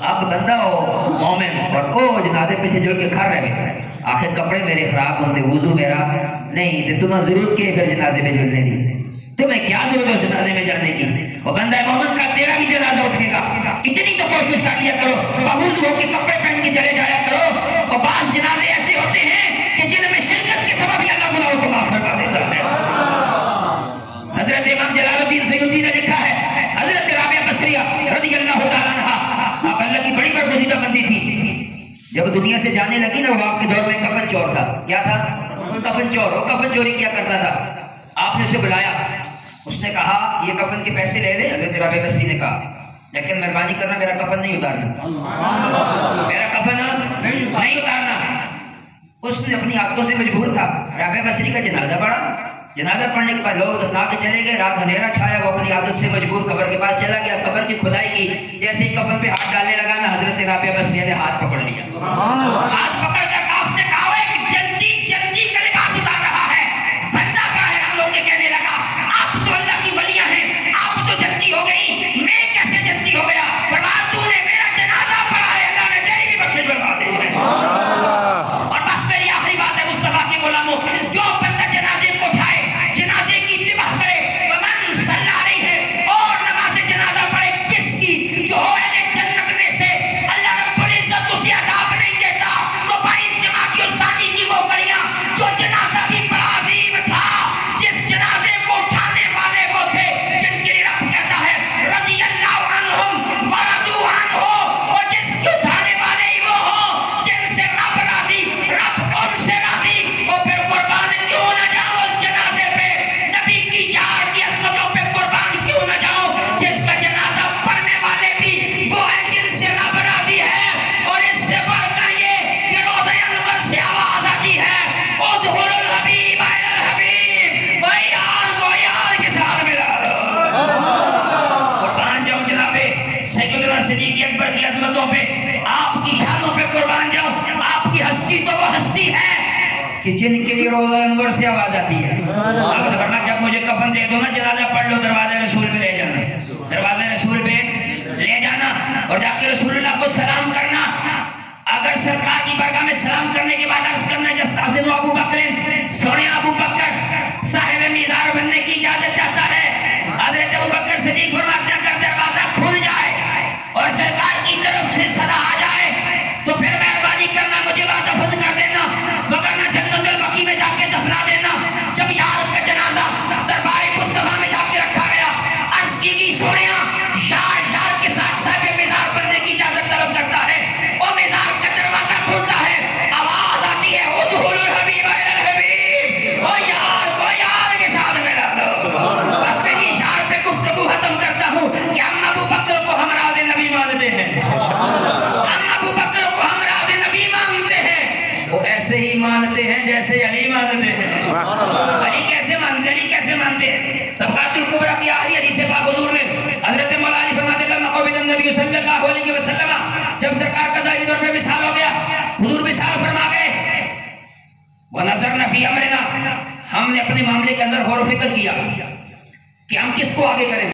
اب بندہ ہو مومن اور او جنازے پیچھے جڑ کے کھڑ رہے آخر کپڑے میرے خراب ہوتے وضو میرا نہیں تو تمہیں ضرورت کی پھر جنازے میں جڑنے دی تمہیں کیا ضرورت ہے جنازے میں جانے کی وہ بندہ مومن کا تیرا بھی جنازہ اٹھے گا اتنی تو کوشش کر لیا کرو باوضو ہو کے کپڑے پہن کے چلے جایا کرو اور بعض جنازے ایسے ہوتے ہیں کہ جن میں شرکت کے سبب ہی اللہ گناہوں کو معاف فرما دیتا ہے حضرت امام جلال الدین سیوطی نے لکھا ہے حضرت رابعہ بصریہ رضی اللہ تعالیٰ عنہا آپ اللہ کی بڑی برگزیدہ بندی تھی جب دنیا سے جانے لگی نا وہ آپ کے دور میں کفن چور تھا کیا تھا کفن چور وہ کفن چوری کیا کرتا تھا آپ نے اسے بلایا اس نے کہا یہ کفن کے پیسے لے لے حضرت رابعہ بصری نے کہا لیکن مہربانی کرنا میرا کفن نہیں اتارنا میرا کفن نہیں اتارنا اس نے اپنی عادتوں سے مجبور تھا رابعہ بصری کا جنازہ پڑھا جنازہ پڑھنے کے بعد لوگ دفنا کے چلے گئے رات اندھیرا چھایا وہ اپنی عادت سے مجبور قبر کے پاس چلا گیا قبر کی کھدائی کی جیسے ہی کفن پہ ہاتھ ڈالنے لگا نا حضرت رابعہ بصری نے ہاتھ پکڑ لیا ہاتھ پکڑ کر کہا اس نے کہا ایک جلدی جلدی کا لباس اتار رہا ہے بندہ کا حیران ہو کے کہنے لگا آپ تو اللہ کی ولیاں ہیں آپ تو جلدی ہو گئی میں کیسے جلدی ہو گیا فرمایا تو نے میرا جنازہ پڑھا ہے اللہ نے تیری بھی بخشش فرما دی ہے اور بس میری آخری بات ہے مصطفیٰ کے غلاموں جو بندہ جنازے کو اٹھائے جنازے کی اتباع کرے ومن صلی علیہ اور نماز جنازہ پڑھے کس کی جو ہو اہل جنت میں سے اللہ رب العزت اسے عذاب نہیں دیتا تو 22 جماعتی اور ثانی کی وہ کڑیاں جو جنازہ بھی بڑا عظیم تھا جس جنازے کو اٹھانے والے وہ تھے جن کے لیے رب کہتا ہے رضی اللہ عنہم ورضوا عنہ اور جس کے اٹھانے والے ہی وہ ہوں جن سے رب راضی رب ان سے راضی اور پھر قربان کیوں نہ جاؤ اس جنازے پہ نبی کی یار کی عظمتوں پہ قربان کیوں نہ جاؤ جس کا جنازہ پڑھنے والے بھی وہ ہے جن سے رب راضی ہے اور اس سے بڑھ کر یہ کہ روزہ انور سے آواز آتی ہے ادخل الحبیب اہل الحبیب وہ یار کے ساتھ ملا قربان جاؤ جناب سیدنا صدیق اکبر کی عظمتوں پہ آپ کی شانوں پہ قربان جاؤ آپ کی ہستی تو وہ ہستی ہے کہ جن کے لیے روزہ انور سے آواز آتی ہے آپ نے فرمایا جب مجھے کفن دے دو نا جنازہ پڑھ لو دروازے رسول پہ لے جانا دروازے رسول پہ لے جانا اور جا کے رسول اللہ کو سلام کرنا اگر سرکار کی بارگاہ میں سلام کرنے کے بعد عرض کرنا یستاذن ابو بکر سونے ابو بکر صاحب میزار بننے کی اجازت چاہتا ہے حضرت ابو بکر صدیق فرماتے ہیں اگر دروازہ کھل جائے اور سرکار کی طرف سے صدا آ جائے تو پھر مہربانی کرنا مجھے وہاں دفن کر دینا وگرنہ جنت البقیع میں جا کے دفنا دینا جب یار کا جنازہ دربار مصطفیٰ میں جا کے رکھا گیا عرض کی گئی سونیا یار کے ساتھ صاحب میزار بننے کی اجازت طلب کرتا ہے اور میزار کا دروازہ کھلتا ہے آواز آتی ہے ادخل الحبیب اہل الحبیب وہ یار کے ساتھ ملا دو بس میری اشار پہ گفتگو ختم کرتا ہوں کہ ہم ابو بکر کو ہم راز نبی مانتے ہیں ہم ابو بکر کو ہم راز نبی مانتے ہیں وہ ایسے ہی مانتے ہیں جیسے علی مانتے ہیں علی کیسے مانتے ہیں طبقات الکبریٰ کی آخری حدیث پاک حضور میں حضرت مولا علی فرماتے ہیں لما قبض النبی صلی اللہ علیہ وسلم جب سرکار کا ظاہری طور پہ وصال ہو گیا حضور وصال فرما گئے وَنَظَرْنَا فِي أَمْرِنَا ہم نے اپنے معاملے کے اندر غور و فکر کیا کہ ہم کس کو آگے کریں